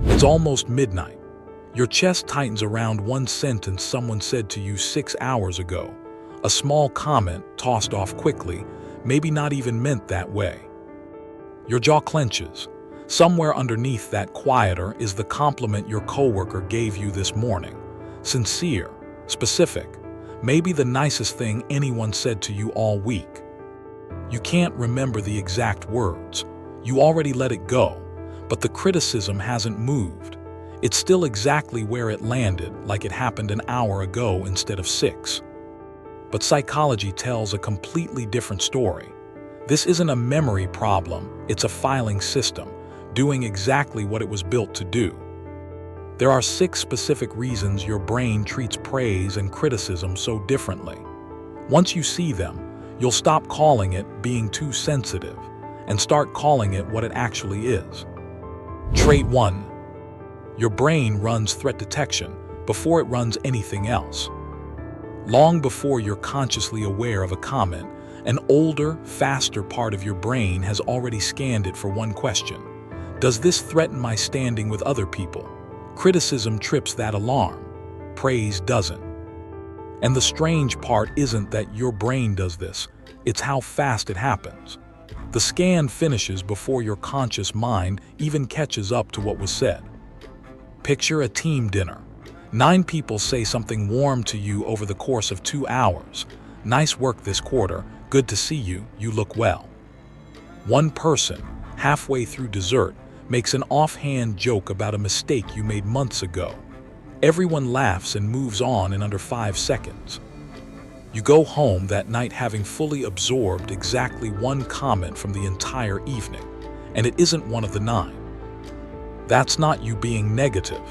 It's almost midnight. Your chest tightens around one sentence someone said to you 6 hours ago. A small comment tossed off quickly, maybe not even meant that way. Your jaw clenches. Somewhere underneath that quieter is the compliment your coworker gave you this morning. Sincere, specific, maybe the nicest thing anyone said to you all week. You can't remember the exact words. You already let it go, but the criticism hasn't moved. It's still exactly where it landed, like it happened an hour ago instead of 6. But psychology tells a completely different story. This isn't a memory problem, it's a filing system, doing exactly what it was built to do. There are 6 specific reasons your brain treats praise and criticism so differently. Once you see them, you'll stop calling it being too sensitive and start calling it what it actually is. Trait 1. Your brain runs threat detection before it runs anything else. Long before you're consciously aware of a comment, an older, faster part of your brain has already scanned it for one question. Does this threaten my standing with other people? Criticism trips that alarm. Praise doesn't. And the strange part isn't that your brain does this, it's how fast it happens. The scan finishes before your conscious mind even catches up to what was said. Picture a team dinner. 9 people say something warm to you over the course of 2 hours. Nice work this quarter, good to see you, you look well. One person, halfway through dessert, makes an offhand joke about a mistake you made months ago. Everyone laughs and moves on in under 5 seconds. You go home that night having fully absorbed exactly one comment from the entire evening, and it isn't one of the 9. That's not you being negative.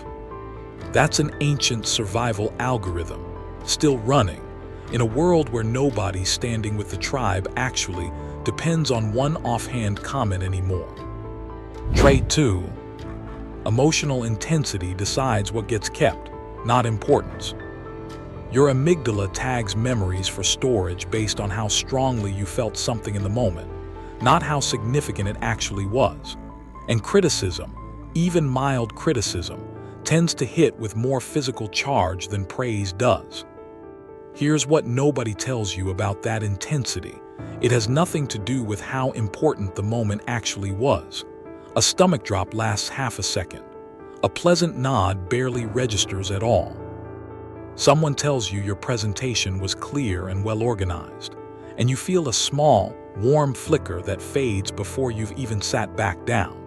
That's an ancient survival algorithm, still running, in a world where nobody standing with the tribe actually depends on one offhand comment anymore. Trait 2. Emotional intensity decides what gets kept, not importance. Your amygdala tags memories for storage based on how strongly you felt something in the moment, not how significant it actually was. And criticism, even mild criticism, tends to hit with more physical charge than praise does. Here's what nobody tells you about that intensity. It has nothing to do with how important the moment actually was. A stomach drop lasts half a second. A pleasant nod barely registers at all. Someone tells you your presentation was clear and well organized, and you feel a small, warm flicker that fades before you've even sat back down.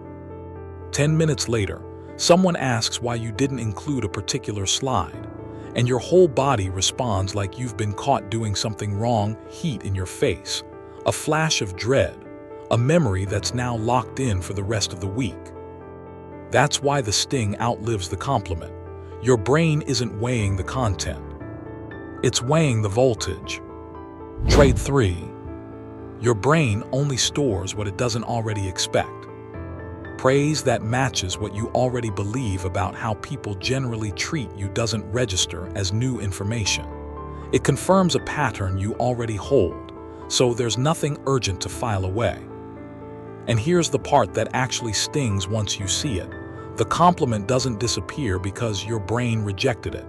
10 minutes later, someone asks why you didn't include a particular slide, and your whole body responds like you've been caught doing something wrong, heat in your face, a flash of dread, a memory that's now locked in for the rest of the week. That's why the sting outlives the compliment. Your brain isn't weighing the content. It's weighing the voltage. Trait 3. Your brain only stores what it doesn't already expect. Praise that matches what you already believe about how people generally treat you doesn't register as new information. It confirms a pattern you already hold, so there's nothing urgent to file away. And here's the part that actually stings once you see it. The compliment doesn't disappear because your brain rejected it.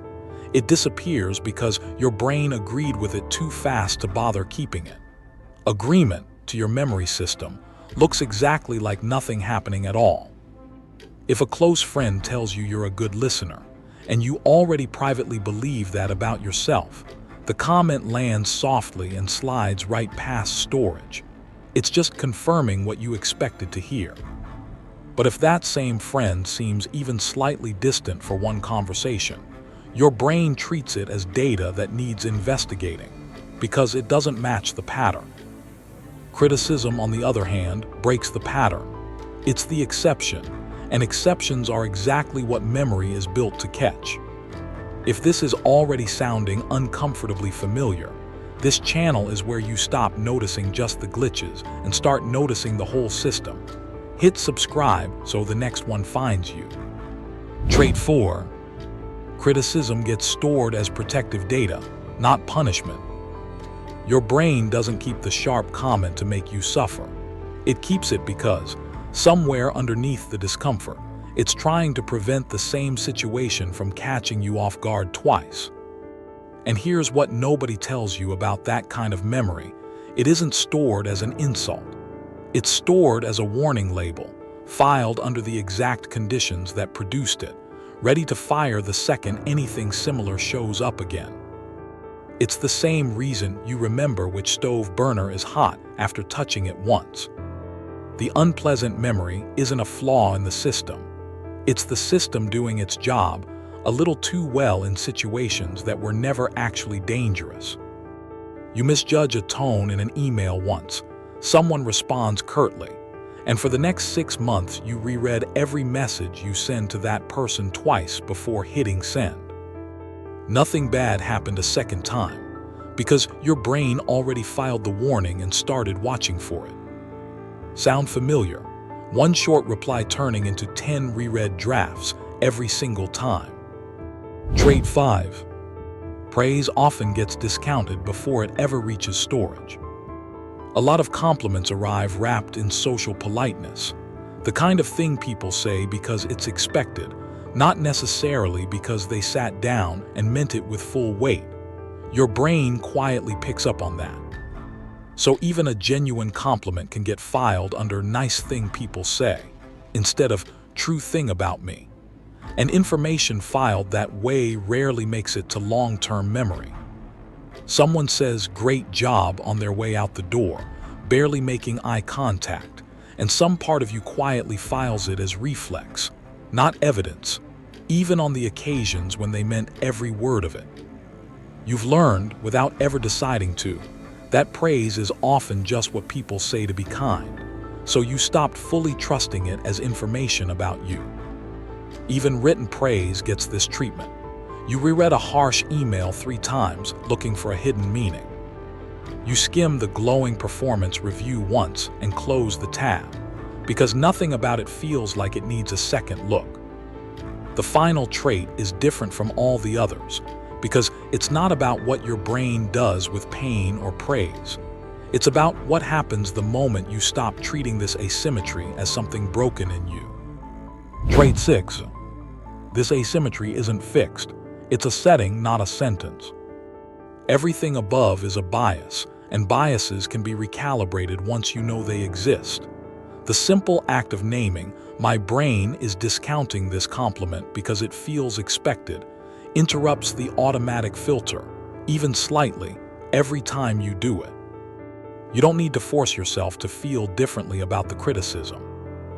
It disappears because your brain agreed with it too fast to bother keeping it. Agreement, to your memory system, looks exactly like nothing happening at all. If a close friend tells you you're a good listener, and you already privately believe that about yourself, the comment lands softly and slides right past storage. It's just confirming what you expected to hear. But if that same friend seems even slightly distant for one conversation, your brain treats it as data that needs investigating, because it doesn't match the pattern. Criticism, on the other hand, breaks the pattern. It's the exception, and exceptions are exactly what memory is built to catch. If this is already sounding uncomfortably familiar, this channel is where you stop noticing just the glitches and start noticing the whole system. Hit subscribe so the next one finds you. Trait 4. Criticism gets stored as protective data, not punishment. Your brain doesn't keep the sharp comment to make you suffer. It keeps it because, somewhere underneath the discomfort, It's trying to prevent the same situation from catching you off guard twice. And here's what nobody tells you about that kind of memory. It isn't stored as an insult. It's stored as a warning label, filed under the exact conditions that produced it, ready to fire the second anything similar shows up again. It's the same reason you remember which stove burner is hot after touching it once. The unpleasant memory isn't a flaw in the system. It's the system doing its job a little too well in situations that were never actually dangerous. You misjudge a tone in an email once. Someone responds curtly, and for the next 6 months you reread every message you send to that person twice before hitting send. Nothing bad happened a second time, because your brain already filed the warning and started watching for it. Sound familiar? One short reply turning into 10 reread drafts every single time. Trait 5. Praise often gets discounted before it ever reaches storage. A lot of compliments arrive wrapped in social politeness, the kind of thing people say because it's expected, not necessarily because they sat down and meant it with full weight. Your brain quietly picks up on that. So even a genuine compliment can get filed under nice thing people say, instead of true thing about me. And information filed that way rarely makes it to long-term memory. Someone says great job on their way out the door, barely making eye contact, and some part of you quietly files it as reflex, not evidence, even on the occasions when they meant every word of it. You've learned, without ever deciding to, that praise is often just what people say to be kind, so you stopped fully trusting it as information about you. Even written praise gets this treatment. You reread a harsh email 3 times looking for a hidden meaning. You skim the glowing performance review once and close the tab, because nothing about it feels like it needs a second look. The final trait is different from all the others, because it's not about what your brain does with pain or praise. It's about what happens the moment you stop treating this asymmetry as something broken in you. Trait 6. This asymmetry isn't fixed. It's a setting, not a sentence. Everything above is a bias, and biases can be recalibrated once you know they exist. The simple act of naming, "My brain is discounting this compliment because it feels expected," interrupts the automatic filter, even slightly, every time you do it. You don't need to force yourself to feel differently about the criticism.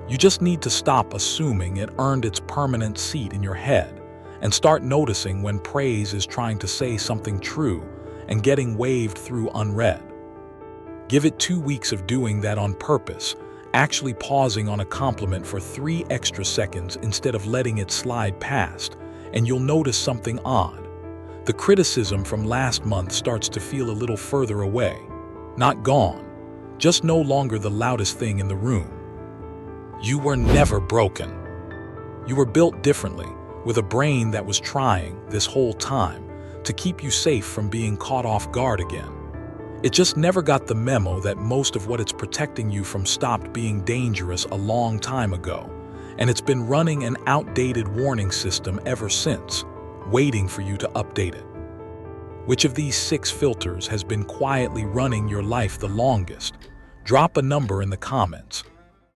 You just need to stop assuming it earned its permanent seat in your head and start noticing when praise is trying to say something true and getting waved through unread. Give it 2 weeks of doing that on purpose, actually pausing on a compliment for 3 extra seconds instead of letting it slide past, and you'll notice something odd. The criticism from last month starts to feel a little further away. Not gone, just no longer the loudest thing in the room. You were never broken. You were built differently, with a brain that was trying, this whole time, to keep you safe from being caught off guard again. It just never got the memo that most of what it's protecting you from stopped being dangerous a long time ago, and it's been running an outdated warning system ever since, waiting for you to update it. Which of these 6 filters has been quietly running your life the longest? Drop a number in the comments.